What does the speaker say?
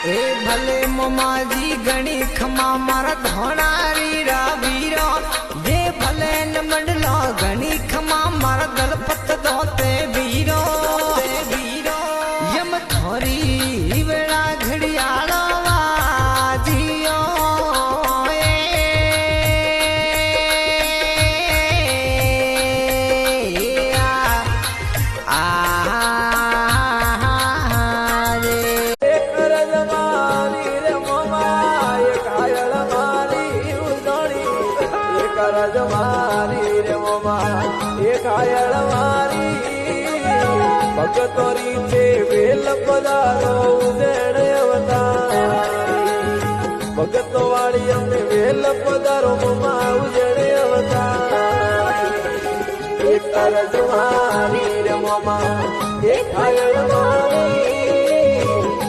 ए भले मोमाजी गणी खमा मारा धोनारी रा वीरो ये भले न मंडलो गणी खमा मारा दलपत दोते वीरो यम थोरी वेला घड़ियालो वाजियो ભગતોરી છે વેલ પધારો ઉજેણ અવતાર ભગતો વાળી અમને વેલ પધારો મમા ઉજેણ અવતાર એક અરજ મારી રે મમા એક આયળ મારી